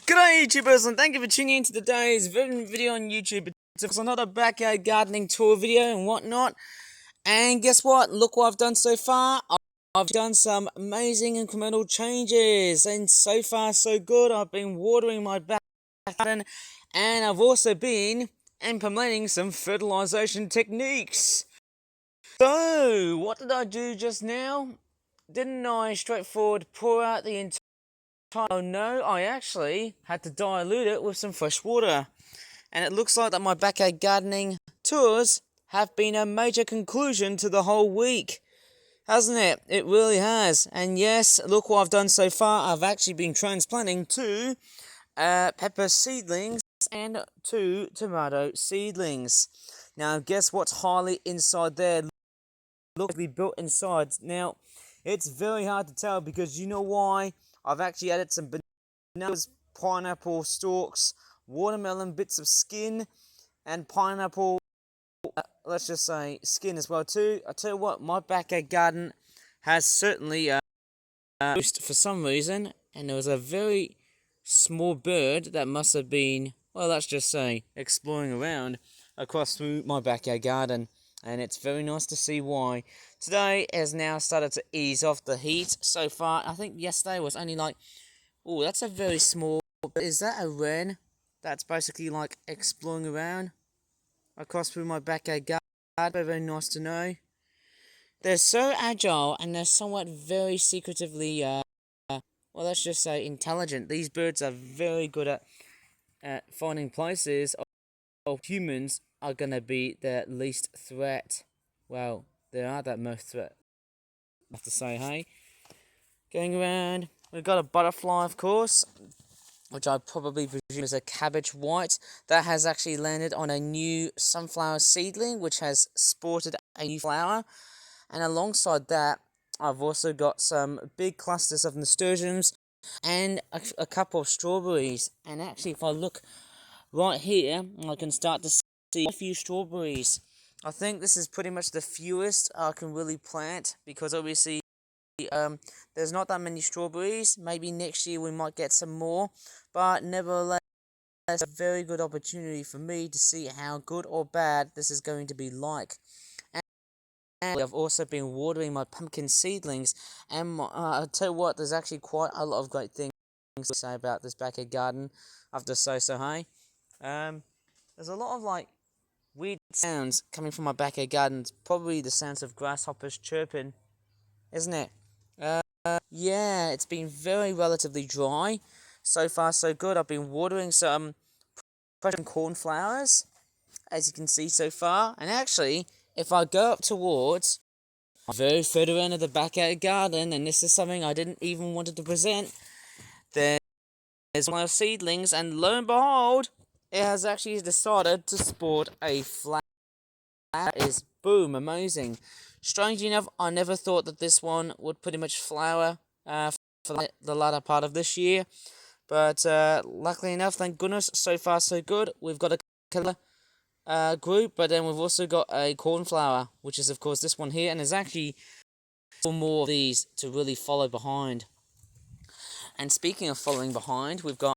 G'day YouTubers, and thank you for tuning in to today's video on YouTube. It's another backyard gardening tour video and whatnot. And guess what? Look what I've done so far. I've done some amazing incremental changes, and so far so good. I've been watering my back garden, and I've also been implementing some fertilization techniques. So, what did I do just now? Didn't I straightforward pour out the entire... Oh no, I actually had to dilute it with some fresh water. And it looks like that my backyard gardening tours have been a major conclusion to the whole week. Hasn't it? It really has. And yes, look what I've done so far. I've actually been transplanting 2 pepper seedlings and 2 tomato seedlings. Now, guess what's highly inside there? Look to be built inside. Now, it's very hard to tell because you know why? I've actually added some bananas, pineapple stalks, watermelon bits of skin, and pineapple, let's just say, skin as well too. I tell you what, my backyard garden has certainly boost for some reason, and there was a very small bird that must have been, well, let's just say, exploring around across through my backyard garden. And it's very nice to see why. Today has now started to ease off the heat so far. I think yesterday was only like, oh, that's a very small... Is that a wren that's basically like exploring around across through my backyard garden? Very, very nice to know. They're so agile and they're somewhat very secretively, well, let's just say intelligent. These birds are very good at finding places of humans are going to be their least threat. Well, they are that most threat, I have to say, hey. Going around, we've got a butterfly, of course, which I probably presume is a cabbage white, that has actually landed on a new sunflower seedling, which has sported a new flower. And alongside that, I've also got some big clusters of nasturtiums and a couple of strawberries. And actually, if I look right here, I can start to see a few strawberries. I think this is pretty much the fewest I can really plant, because obviously there's not that many strawberries. Maybe next year we might get some more, but nevertheless, it's a very good opportunity for me to see how good or bad this is going to be like. And I've also been watering my pumpkin seedlings, and I'll tell you what, there's actually quite a lot of great things to say about this backyard garden after so hey. There's a lot of like weird sounds coming from my backyard garden. It's probably the sounds of grasshoppers chirping, isn't it? Yeah, it's been very relatively dry. So far so good. I've been watering some fresh cornflowers, as you can see so far. And actually, if I go up towards the very further end of the backyard garden, and this is something I didn't even wanted to present, there's one of seedlings, and lo and behold, it has actually decided to sport a flower. That is, boom, amazing. Strangely enough, I never thought that this one would pretty much flower for the latter part of this year. But luckily enough, thank goodness, so far so good. We've got a colour group, but then we've also got a cornflower, which is of course this one here, and there's actually 4 more of these to really follow behind. And speaking of following behind, we've got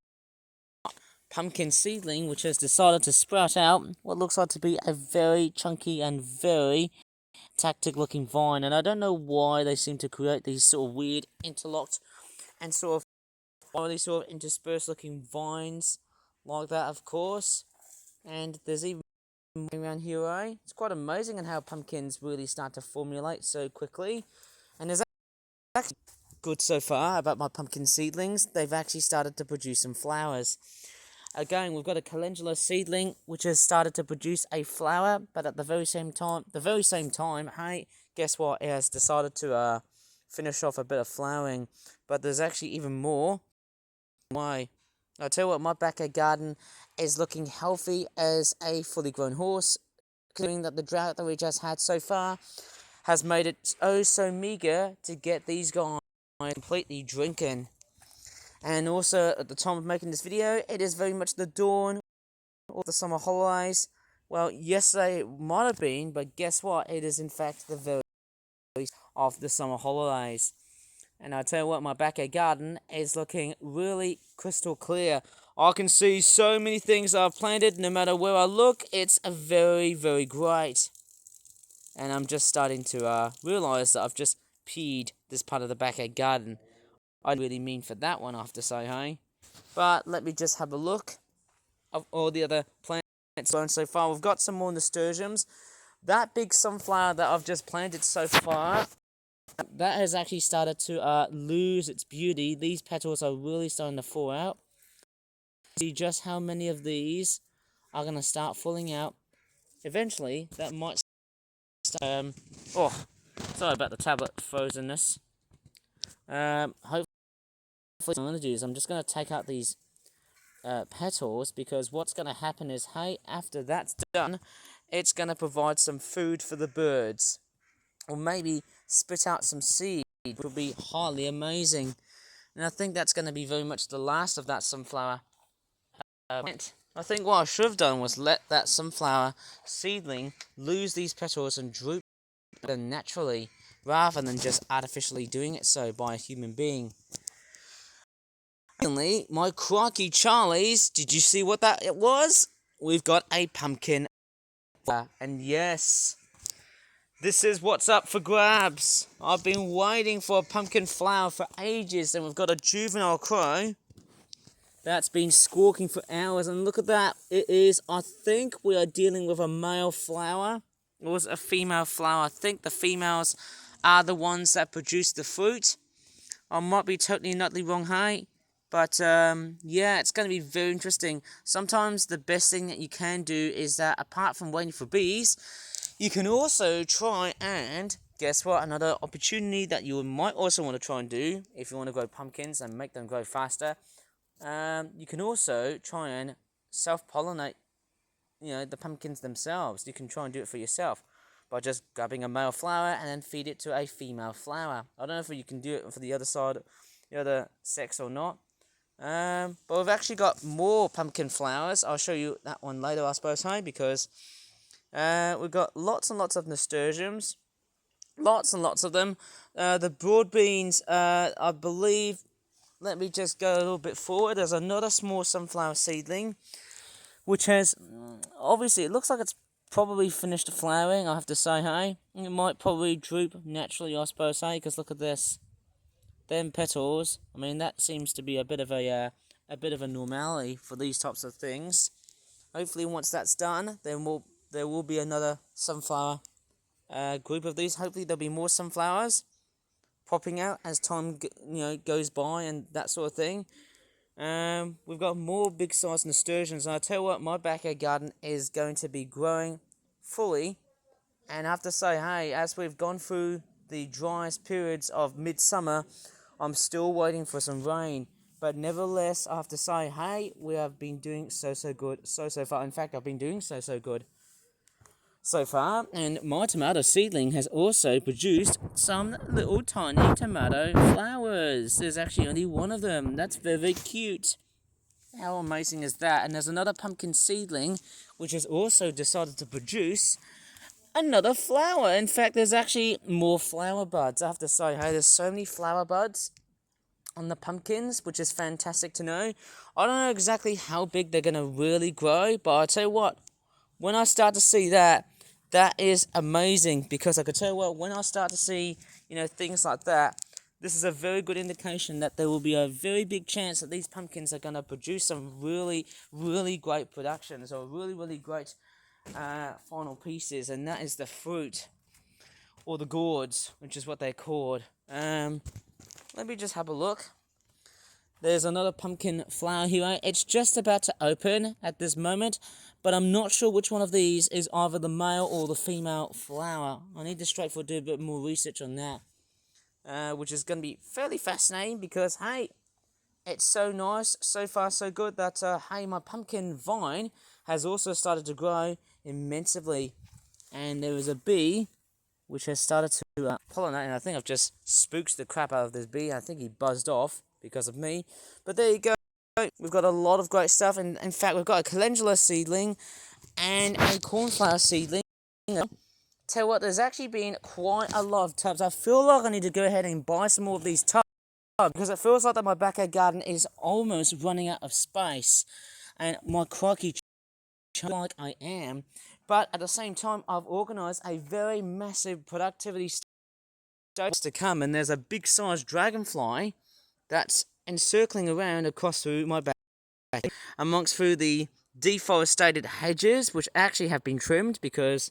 pumpkin seedling, which has decided to sprout out what looks like to be a very chunky and very tactic looking vine. And I don't know why they seem to create these sort of weird interlocked and sort of interspersed looking vines like that, of course. And there's even around here, eh? It's quite amazing and how pumpkins really start to formulate so quickly. And there's actually good so far about my pumpkin seedlings. They've actually started to produce some flowers. Again, we've got a calendula seedling which has started to produce a flower, but at the very same time, hey, guess what? It has decided to finish off a bit of flowering. But there's actually even more. Why? I'll tell you what, my backyard garden is looking healthy as a fully grown horse, considering that the drought that we just had so far has made it oh so meager to get these guys completely drinking. And also, at the time of making this video, it is very much the dawn of the summer holidays. Well, yesterday it might have been, but guess what? It is in fact the very of the summer holidays. And I tell you what, my backyard garden is looking really crystal clear. I can see so many things I've planted. No matter where I look, it's very, very great. And I'm just starting to realise that I've just peed this part of the backyard garden. I didn't really mean for that one, I have to say, hey? But let me just have a look of all the other plants grown so far. We've got some more nasturtiums. That big sunflower that I've just planted so far, that has actually started to lose its beauty. These petals are really starting to fall out. See just how many of these are going to start falling out. Eventually, that might start, oh, sorry about the tablet frozenness. Hopefully what I'm going to do is I'm just going to take out these petals, because what's going to happen is, hey, after that's done, it's going to provide some food for the birds. Or maybe spit out some seed, which would be highly amazing. And I think that's going to be very much the last of that sunflower plant. I think what I should have done was let that sunflower seedling lose these petals and droop them naturally, rather than just artificially doing it so by a human being. Finally, my crikey Charlies, did you see what that it was? We've got a pumpkin flower, and yes, this is what's up for grabs. I've been waiting for a pumpkin flower for ages, and we've got a juvenile crow that's been squawking for hours, and look at that. It is, I think we are dealing with a male flower. It was a female flower. I think the females are the ones that produce the fruit. I might be totally nutty wrong, hey? But, yeah, it's going to be very interesting. Sometimes the best thing that you can do is that, apart from waiting for bees, you can also try and, guess what, another opportunity that you might also want to try and do, if you want to grow pumpkins and make them grow faster, you can also try and self-pollinate, the pumpkins themselves. You can try and do it for yourself by just grabbing a male flower and then feed it to a female flower. I don't know if you can do it for the other side, the other sex or not. But we've actually got more pumpkin flowers. I'll show you that one later, I suppose, hey, because we've got lots and lots of nasturtiums. Lots and lots of them. The broad beans, I believe, let me just go a little bit forward. There's another small sunflower seedling, which has, obviously, it looks like it's probably finished flowering, I have to say, hey. It might probably droop naturally, I suppose, hey, because look at this. Them petals, I mean, that seems to be a bit of a normality for these types of things. Hopefully, once that's done, then there will be another sunflower group of these. Hopefully, there'll be more sunflowers popping out as time goes by and that sort of thing. We've got more big-sized nasturtiums, and I tell you what, my backyard garden is going to be growing fully. And I have to say, hey, as we've gone through the driest periods of midsummer, I'm still waiting for some rain. But nevertheless, I have to say, hey, we have been doing so good so far. In fact, I've been doing so good so far. And my tomato seedling has also produced some little tiny tomato flowers. There's actually only one of them. That's very, very cute. How amazing is that? And there's another pumpkin seedling, which has also decided to produce another flower. In fact, there's actually more flower buds. I have to say, hey, there's so many flower buds on the pumpkins, which is fantastic to know. I don't know exactly how big they're going to really grow, but I'll tell you what, when I start to see that, that is amazing, because I could tell you what, when I start to see, things like that, this is a very good indication that there will be a very big chance that these pumpkins are going to produce some really, really great productions, or really, really great final pieces, and that is the fruit, or the gourds, which is what they're called. Let me just have a look. There's another pumpkin flower here. It's just about to open at this moment, but I'm not sure which one of these is either the male or the female flower. I need to do a bit more research on that, which is going to be fairly fascinating, because, hey, it's so nice, so far so good, that, hey, my pumpkin vine has also started to grow immensely. And there is a bee which has started to pollinate, and I think I've just spooked the crap out of this bee. I think he buzzed off because of me. But there you go. We've got a lot of great stuff, and in fact, we've got a calendula seedling and a cornflower seedling. Tell you what, there's actually been quite a lot of tubs. I feel like I need to go ahead and buy some more of these tubs. because it feels like that my backyard garden is almost running out of space, and my crikey, like I am, but at the same time, I've organised a very massive productivity stage to come, and there's a big sized dragonfly that's encircling around across through my back, amongst through the deforested hedges, which actually have been trimmed because,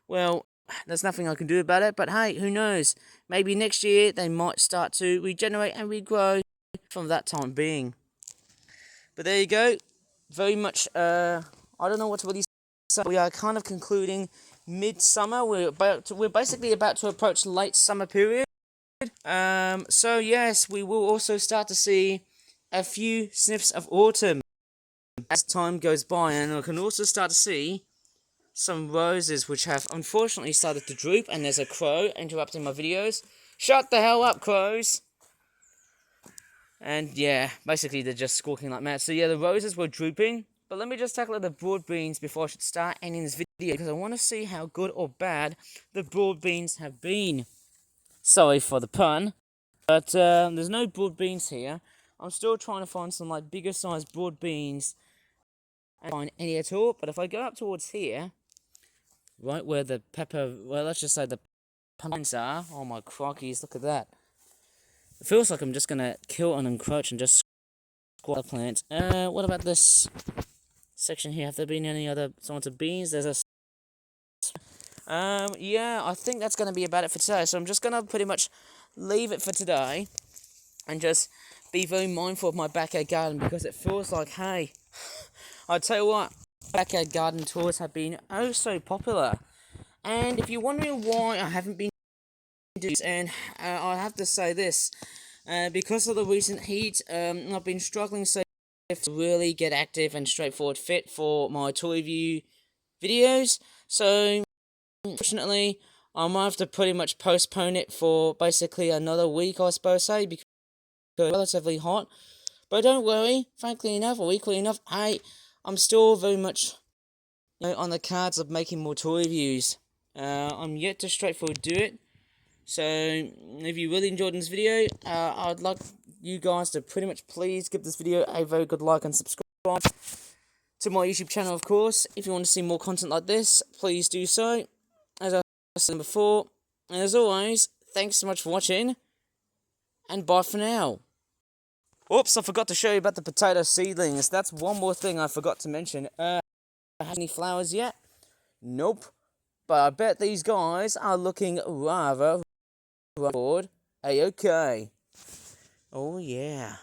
well, there's nothing I can do about it. But hey, who knows? Maybe next year they might start to regenerate and regrow from that time being. But there you go. Very much, I don't know what to really say. We are kind of concluding midsummer. We're basically about to approach late summer period. So yes, we will also start to see a few sniffs of autumn as time goes by, and I can also start to see some roses which have unfortunately started to droop, and there's a crow interrupting my videos. Shut the hell up, crows! And yeah, basically they're just squawking like mad. So yeah, the roses were drooping, but let me just tackle the broad beans before I should start ending this video, because I want to see how good or bad the broad beans have been. Sorry for the pun, but there's no broad beans here. I'm still trying to find some like bigger sized broad beans and find any at all. But if I go up towards here, right where the let's just say the pumpkins are. Oh my crockies, look at that. It feels like I'm just gonna kill and encroach and just squat the plant. What about this section here? Have there been any other sorts of beans? There's a yeah, I think that's gonna be about it for today. So I'm just gonna pretty much leave it for today and just be very mindful of my backyard garden, because it feels like, hey, I tell you what, backyard garden tours have been oh so popular. And if you're wondering why I haven't been doing this, and I have to say this, because of the recent heat, I've been struggling so to really get active and straightforward fit for my toy review videos. So, unfortunately, I might have to pretty much postpone it for basically another week, I suppose, say, because it's relatively hot. But don't worry, frankly enough, or equally enough, I'm still very much on the cards of making more toy reviews. I'm yet to straightforward do it. So, if you really enjoyed this video, I'd like you guys to pretty much please give this video a very good like and subscribe to my YouTube channel, of course. If you want to see more content like this, please do so. As I said before, and as always, thanks so much for watching, and bye for now. Oops, I forgot to show you about the potato seedlings. That's one more thing I forgot to mention. Have any flowers yet? Nope. But I bet these guys are looking rather bored. A-okay. Oh yeah.